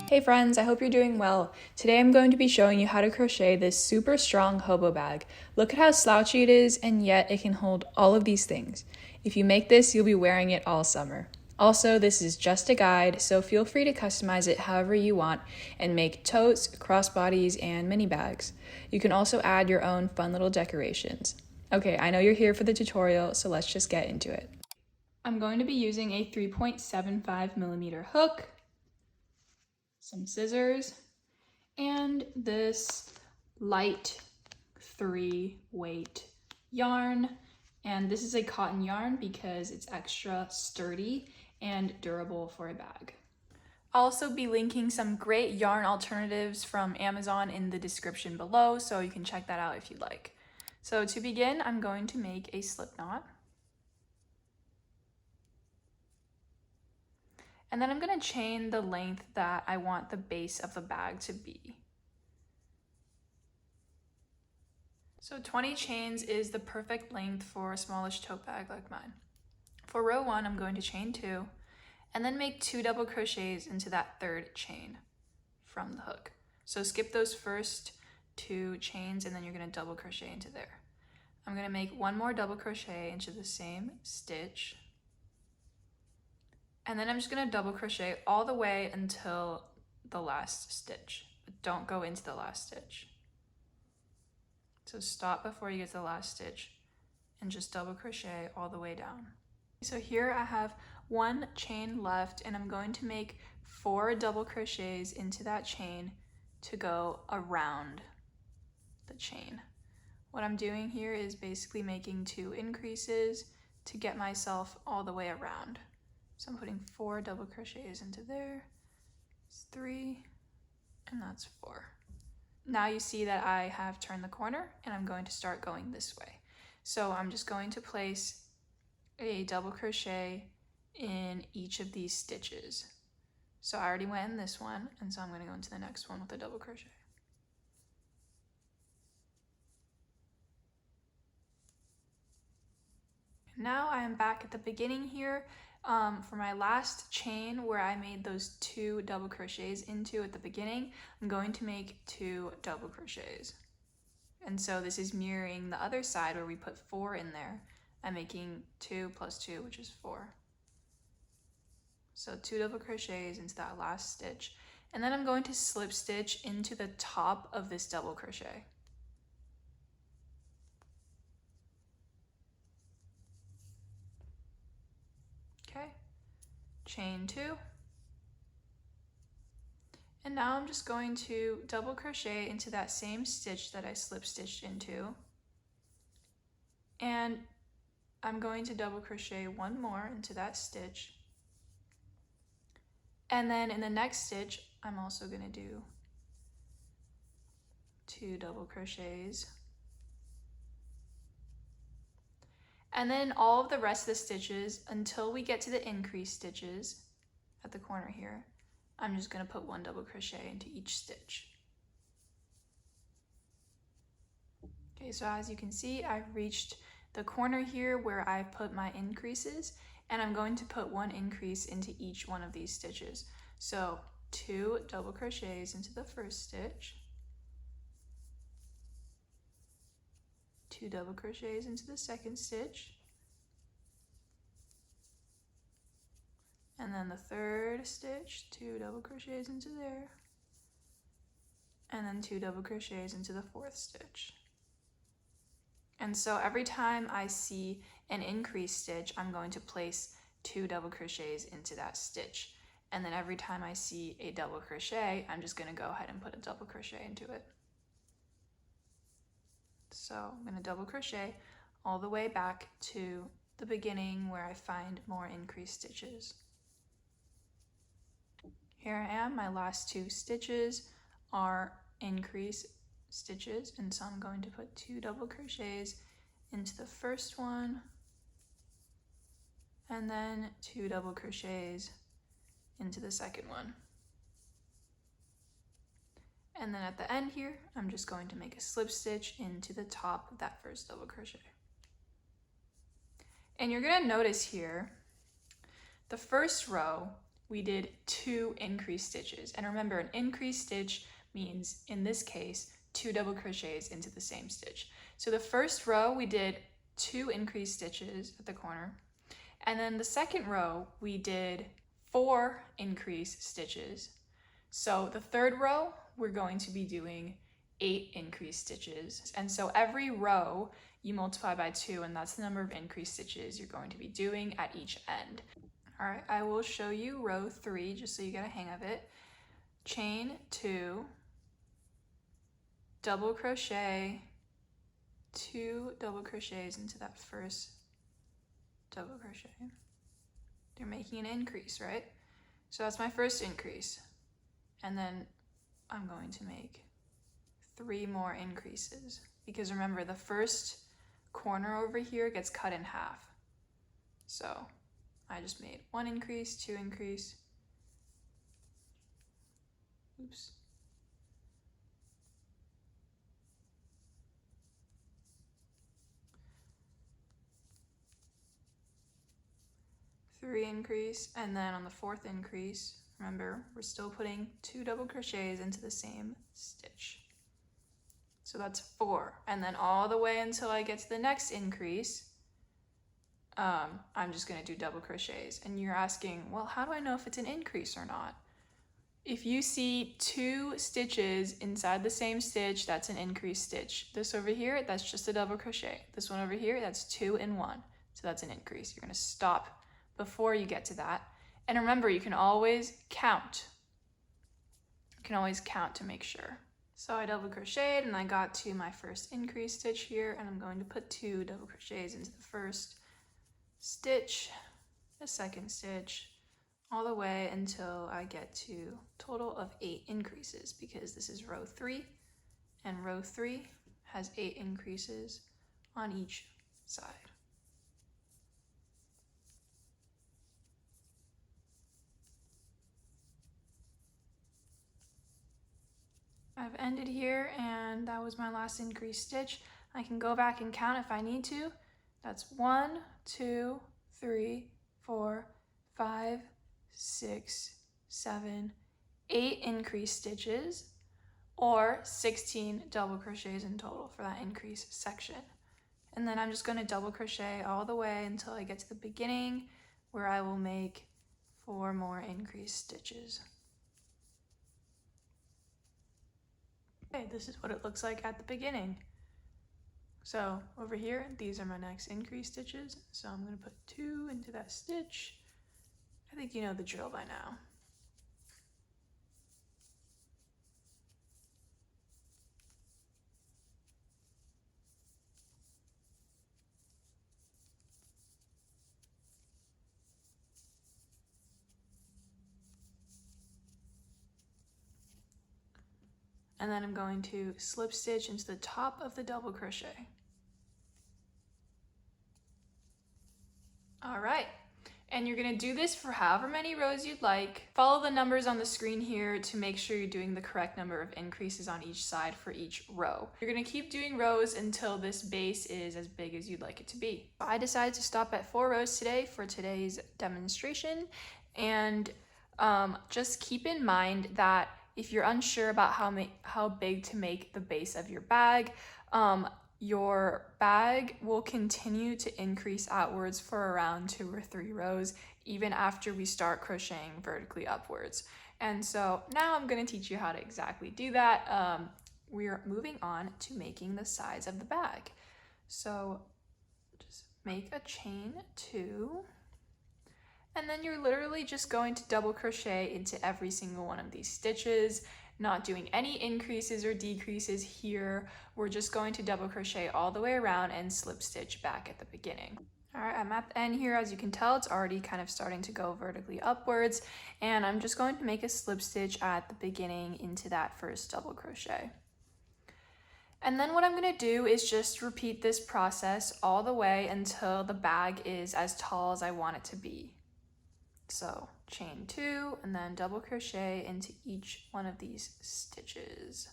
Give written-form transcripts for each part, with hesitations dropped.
Hey friends, I hope you're doing well. Today I'm going to be showing you how to crochet this super strong hobo bag. Look at how slouchy it is, and yet it can hold all of these things. If you make this, you'll be wearing it all summer. Also, this is just a guide, so feel free to customize it however you want and make totes, crossbodies, and mini bags. You can also add your own fun little decorations. Okay, I know you're here for the tutorial, so let's just get into it. I'm going to be using a 3.75mm hook, some scissors, and this light 3-weight yarn. And this is a cotton yarn because it's extra sturdy and durable for a bag. I'll also be linking some great yarn alternatives from Amazon in the description below, so you can check that out if you'd like. So to begin, I'm going to make a slip knot. And then I'm going to chain the length that I want the base of the bag to be. So 20 chains is the perfect length for a smallish tote bag like mine. For row 1, I'm going to chain 2 and then make 2 double crochets into that third chain from the hook. So skip those first 2 chains and then you're going to double crochet into there. I'm going to make 1 more double crochet into the same stitch. And then I'm just going to double crochet all the way until the last stitch, but don't go into the last stitch. So stop before you get to the last stitch and just double crochet all the way down. So here I have 1 chain left and I'm going to make 4 double crochets into that chain to go around the chain. What I'm doing here is basically making 2 increases to get myself all the way around. So I'm putting 4 double crochets into there. It's 3, and that's 4. Now you see that I have turned the corner and I'm going to start going this way. So I'm just going to place a double crochet in each of these stitches. So I already went in this one, and so I'm going to go into the next one with a double crochet. Now I am back at the beginning here for my last chain where I made those 2 double crochets into at the beginning. I'm going to make 2 double crochets. And so this is mirroring the other side where we put 4 in there. I'm making 2 plus 2, which is 4. So 2 double crochets into that last stitch. And then I'm going to slip stitch into the top of this double crochet. Okay, chain 2. And now I'm just going to double crochet into that same stitch that I slip stitched into. And I'm going to double crochet 1 more into that stitch. And then in the next stitch, I'm also going to do 2 double crochets. And then all of the rest of the stitches until we get to the increase stitches at the corner here, I'm just going to put 1 double crochet into each stitch. Okay, so as you can see, I've reached the corner here where I've put my increases, and I'm going to put 1 increase into each one of these stitches. So 2 double crochets into the first stitch, 2 double crochets into the second stitch, and then the third stitch, 2 double crochets into there, and then 2 double crochets into the fourth stitch. And so every time I see an increase stitch, I'm going to place 2 double crochets into that stitch. And then every time I see a double crochet, I'm just going to go ahead and put a double crochet into it. So I'm going to double crochet all the way back to the beginning where I find more increased stitches. Here I am, my last 2 stitches are increase stitches, and so I'm going to put 2 double crochets into the first one, and then 2 double crochets into the second one. And then at the end here, I'm just going to make a slip stitch into the top of that first double crochet. And you're going to notice here, the first row we did 2 increase stitches. And remember, an increase stitch means, in this case, 2 double crochets into the same stitch. So the first row we did 2 increase stitches at the corner, and then the second row we did 4 increase stitches. So the third row we're going to be doing 8 increase stitches, and so every row you multiply by 2, and that's the number of increase stitches you're going to be doing at each end. All right, I will show you row 3 just so you get a hang of it. Chain 2, double crochet, 2 double crochets into that first double crochet. You're making an increase, right? So that's my first increase. And then I'm going to make 3 more increases, because remember, the first corner over here gets cut in half. So I just made 1 increase, 2 increase, oops, 3 increase, and then on the 4th increase, remember, we're still putting 2 double crochets into the same stitch. So that's 4, and then all the way until I get to the next increase, I'm just gonna do double crochets. And you're asking, well, how do I know if it's an increase or not? If you see 2 stitches inside the same stitch, that's an increase stitch. This over here, that's just a double crochet. This one over here, that's 2 and 1. So that's an increase. You're gonna stop before you get to that. And remember, you can always count. You can always count to make sure. So I double crocheted and I got to my first increase stitch here, and I'm going to put 2 double crochets into the first stitch, the second stitch, all the way until I get to a total of 8 increases, because this is row 3, and row 3 has 8 increases on each side. I've ended here, and that was my last increase stitch. I can go back and count if I need to. That's 1, 2, 3, 4, 5, 6, 7, 8 increase stitches, or 16 double crochets in total for that increase section. And then I'm just going to double crochet all the way until I get to the beginning, where I will make 4 more increase stitches. Okay, this is what it looks like at the beginning. So over here, these are my next increase stitches. So I'm going to put 2 into that stitch. I think you know the drill by now. And then I'm going to slip stitch into the top of the double crochet. All right, and you're gonna do this for however many rows you'd like. Follow the numbers on the screen here to make sure you're doing the correct number of increases on each side for each row. You're gonna keep doing rows until this base is as big as you'd like it to be. I decided to stop at 4 rows today for today's demonstration, and just keep in mind that if you're unsure about how big to make the base of your bag, your bag will continue to increase outwards for around 2 or 3 rows, even after we start crocheting vertically upwards. And so now I'm going to teach you how to exactly do that. We're moving on to making the sides of the bag. So just make a chain 2, and then you're literally just going to double crochet into every single one of these stitches, not doing any increases or decreases here. We're just going to double crochet all the way around and slip stitch back at the beginning. All right, I'm at the end here. As you can tell, it's already kind of starting to go vertically upwards, and I'm just going to make a slip stitch at the beginning into that first double crochet. And then what I'm going to do is just repeat this process all the way until the bag is as tall as I want it to be. So chain 2 and then double crochet into each one of these stitches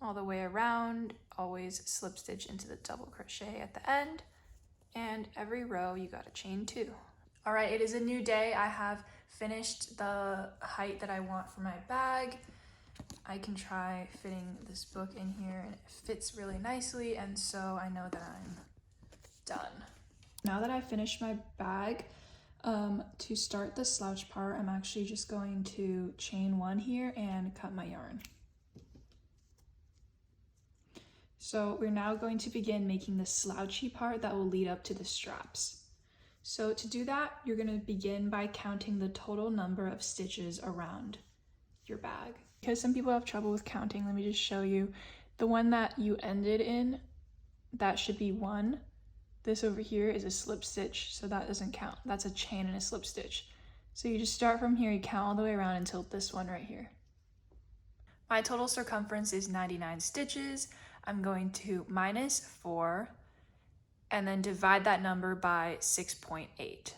all the way around. Always slip stitch into the double crochet at the end, and every row you got to chain 2. All right, it is a new day. I have finished the height that I want for my bag. I can try fitting this book in here and it fits really nicely, and so I know that I'm done. Now that I've finished my bag, to start the slouch part, I'm actually just going to chain one here and cut my yarn. So we're now going to begin making the slouchy part that will lead up to the straps. So to do that, you're going to begin by counting the total number of stitches around your bag. Because some people have trouble with counting, let me just show you. The one that you ended in, that should be 1. This over here is a slip stitch, so that doesn't count. That's a chain and a slip stitch. So you just start from here, you count all the way around until this one right here. My total circumference is 99 stitches. I'm going to minus 4 and then divide that number by 6.8.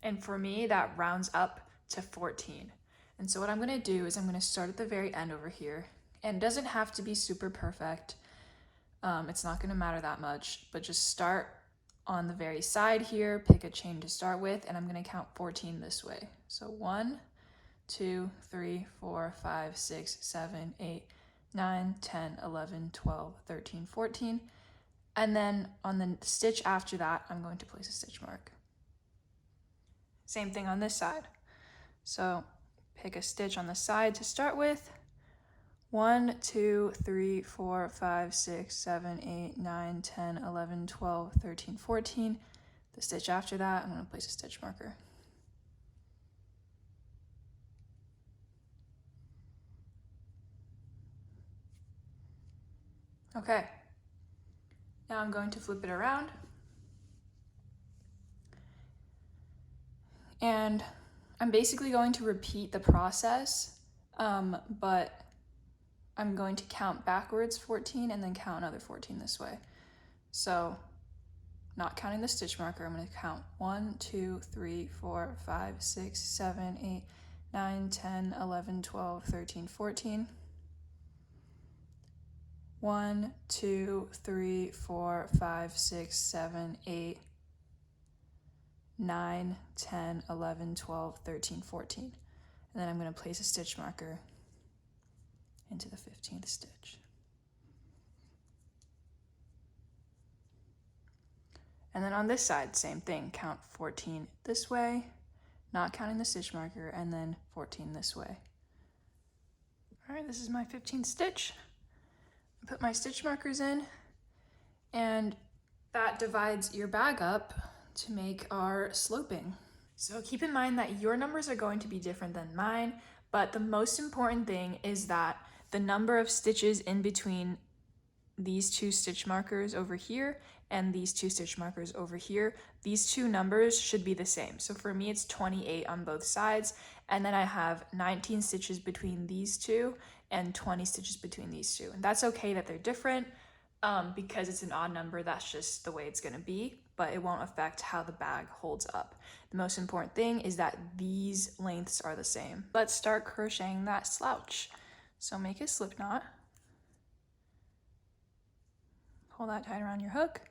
And for me, that rounds up to 14. And so what I'm gonna do is I'm gonna start at the very end over here, and it doesn't have to be super perfect. It's not gonna matter that much, but just start on the very side here, pick a chain to start with, and I'm gonna count 14 this way. So 1, 2, 3, 4, 5, 6, 7, 8, 9, 10, 11, 12, 13, 14. And then on the stitch after that, I'm going to place a stitch mark. Same thing on this side. So pick a stitch on the side to start with. 1, 2, 3, 4, 5, 6, 7, 8, 9, 10, 11, 12, 13, 14. The stitch after that, I'm going to place a stitch marker. Okay. Now I'm going to flip it around. And I'm basically going to repeat the process, but I'm going to count backwards 14 and then count another 14 this way. So not counting the stitch marker, I'm going to count 1, 2, 3, 4, 5, 6, 7, 8, 9, 10, 11, 12, 13, 14. 1, 2, 3, 4, 5, 6, 7, 8, 9, 10, 11, 12, 13, 14. And then I'm going to place a stitch marker into the 15th stitch. And then on this side, same thing, count 14 this way, not counting the stitch marker, and then 14 this way. All right, this is my 15th stitch. Put my stitch markers in, and that divides your bag up to make our sloping. So keep in mind that your numbers are going to be different than mine, but the most important thing is that the number of stitches in between these 2 stitch markers over here and these 2 stitch markers over here, these 2 numbers should be the same. So for me, it's 28 on both sides, and then I have 19 stitches between these 2 and 20 stitches between these 2. And that's okay that they're different because it's an odd number. That's just the way it's gonna be, but it won't affect how the bag holds up. The most important thing is that these lengths are the same. Let's start crocheting that slouch. So make a slip knot. Pull that tight around your hook.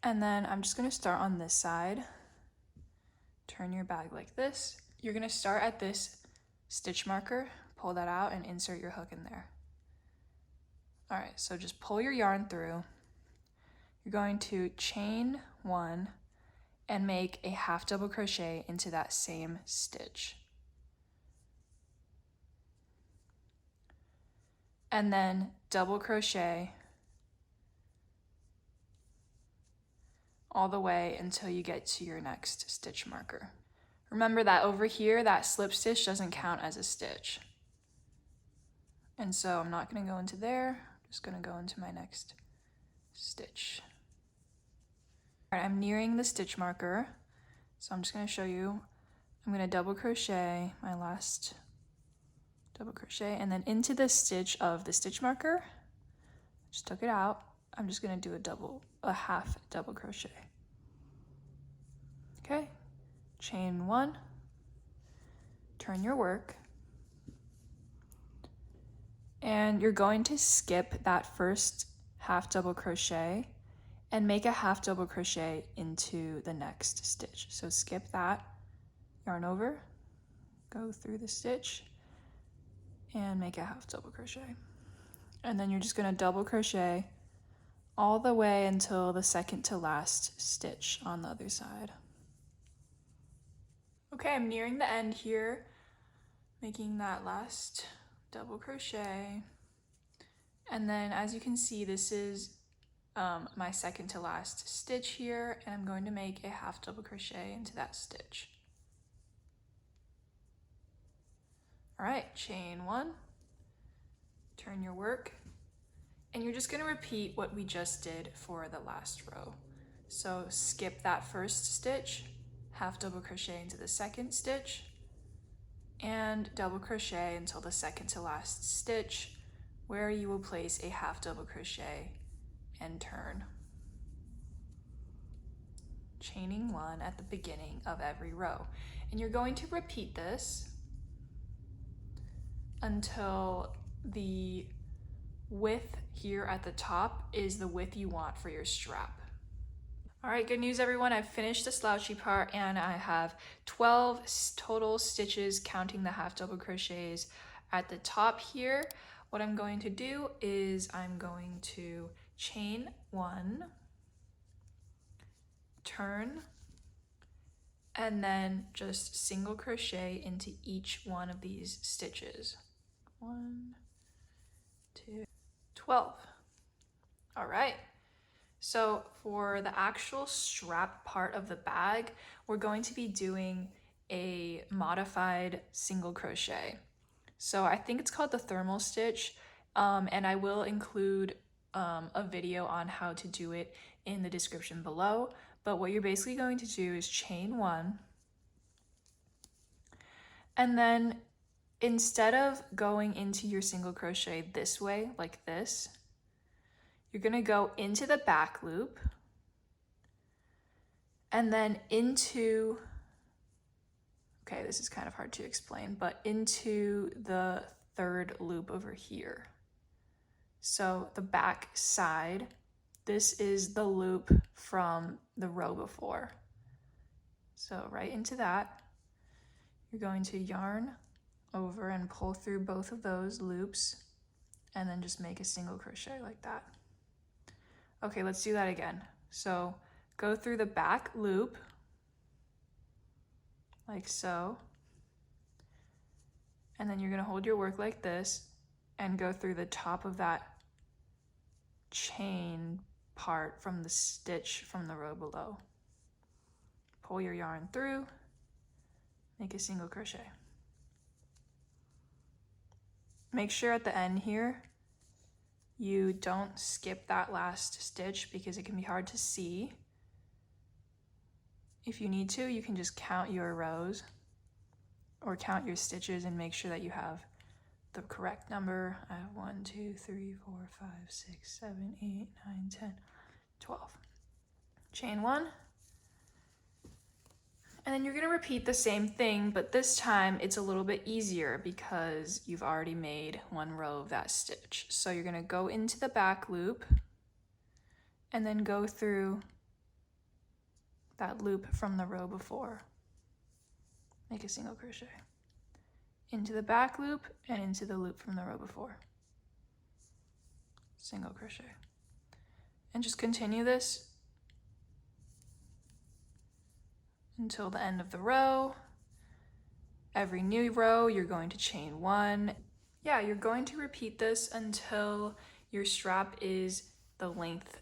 And then I'm just gonna start on this side. Turn your bag like this. You're gonna start at this stitch marker, pull that out and insert your hook in there. All right, so just pull your yarn through. You're going to chain 1 and make a half double crochet into that same stitch. And then double crochet all the way until you get to your next stitch marker. Remember that over here, that slip stitch doesn't count as a stitch. And so I'm not going to go into there, I'm just going to go into my next stitch. All right, I'm nearing the stitch marker, so I'm just going to show you. I'm going to double crochet my last double crochet, and then into the stitch of the stitch marker, just took it out, I'm just going to do a half double crochet. Okay, chain 1, turn your work, and you're going to skip that first half double crochet and make a half double crochet into the next stitch. So skip that, yarn over, go through the stitch, and make a half double crochet. And then you're just going to double crochet all the way until the second to last stitch on the other side. Okay, I'm nearing the end here, making that last double crochet. And then as you can see, this is my second to last stitch here, and I'm going to make a half double crochet into that stitch. All right, chain one, turn your work, and you're just going to repeat what we just did for the last row. So skip that first stitch, half double crochet into the second stitch, and double crochet until the second to last stitch, where you will place a half double crochet and turn. Chaining one at the beginning of every row. And you're going to repeat this until the width here at the top is the width you want for your strap. All right, good news everyone, I've finished the slouchy part and I have 12 total stitches counting the half double crochets at the top here. What I'm going to do is I'm going to chain one, turn, and then just single crochet into each one of these stitches. 1, 2, 12. All right. So for the actual strap part of the bag, we're going to be doing a modified single crochet. So I think it's called the thermal stitch, and I will include a video on how to do it in the description below. But what you're basically going to do is chain one, and then instead of going into your single crochet this way, like this, you're going to go into the back loop and then into, okay, this is kind of hard to explain, but into the third loop over here. So the back side, this is the loop from the row before. So right into that, you're going to yarn over and pull through both of those loops and then just make a single crochet like that. Okay, let's do that again. So go through the back loop, like so, and then you're gonna hold your work like this and go through the top of that chain part from the stitch from the row below. Pull your yarn through, make a single crochet. Make sure at the end here, you don't skip that last stitch because it can be hard to see. If you need to, you can just count your rows or count your stitches and make sure that you have the correct number. I have 1, 2, 3, 4, 5, 6, 7, 8, 9, 10, 12. Chain one. And then you're going to repeat the same thing, but this time it's a little bit easier because you've already made one row of that stitch. So you're going to go into the back loop and then go through that loop from the row before. Make a single crochet. Into the back loop and into the loop from the row before. Single crochet. And just continue this until the end of the row. Every new row, you're going to chain one. Yeah, you're going to repeat this until your strap is the length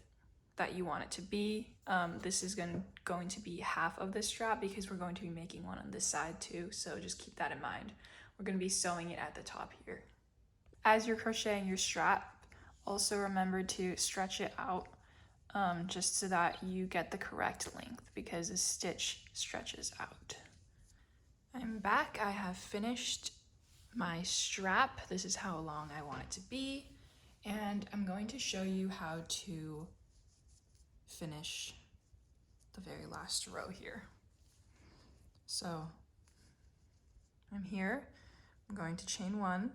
that you want it to be. This is going to be half of the strap because we're going to be making one on this side too, so just keep that in mind. We're going to be sewing it at the top here. As you're crocheting your strap, also remember to stretch it out just so that you get the correct length because the stitch stretches out. I'm back. I have finished my strap. This is how long I want it to be, and I'm going to show you how to finish the very last row here. So I'm here, I'm going to chain one,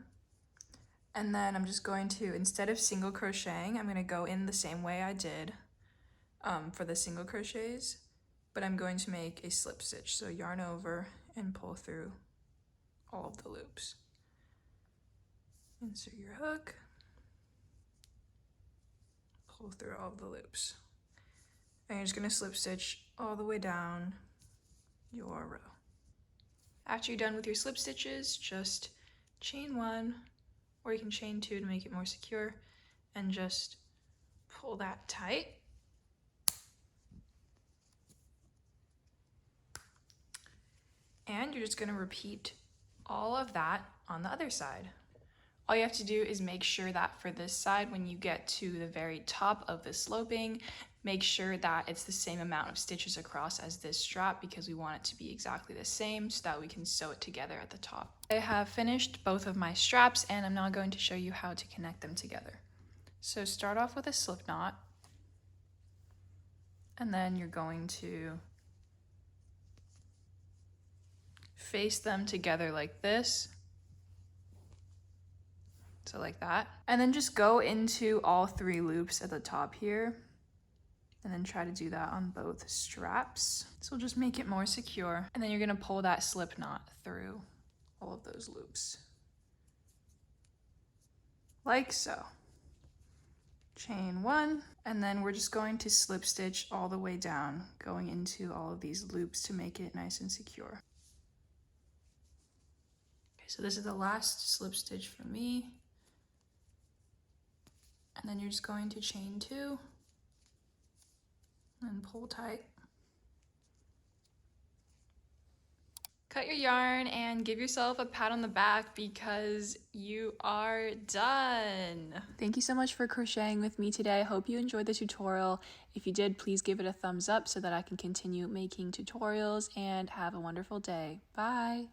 and then I'm just going to, instead of single crocheting, I'm going to go in the same way I did for the single crochets, but I'm going to make a slip stitch. So yarn over and pull through all of the loops. Insert your hook, pull through all of the loops. And you're just gonna slip stitch all the way down your row. After you're done with your slip stitches, just chain 1, or you can chain 2 to make it more secure, and just pull that tight. And you're just gonna repeat all of that on the other side. All you have to do is make sure that for this side, when you get to the very top of the sloping, make sure that it's the same amount of stitches across as this strap, because we want it to be exactly the same so that we can sew it together at the top. I have finished both of my straps and I'm now going to show you how to connect them together. So start off with a slip knot, and then you're going to face them together like this. So like that. And then just go into all 3 loops at the top here, and then try to do that on both straps. This will just make it more secure. And then you're gonna pull that slip knot through all of those loops. Like so. Chain 1, and then we're just going to slip stitch all the way down, going into all of these loops to make it nice and secure. Okay, so this is the last slip stitch for me. And then you're just going to chain 2 and pull tight. Cut your yarn and give yourself a pat on the back because you are done. Thank you so much for crocheting with me today. I hope you enjoyed the tutorial. If you did, please give it a thumbs up so that I can continue making tutorials, and have a wonderful day. Bye.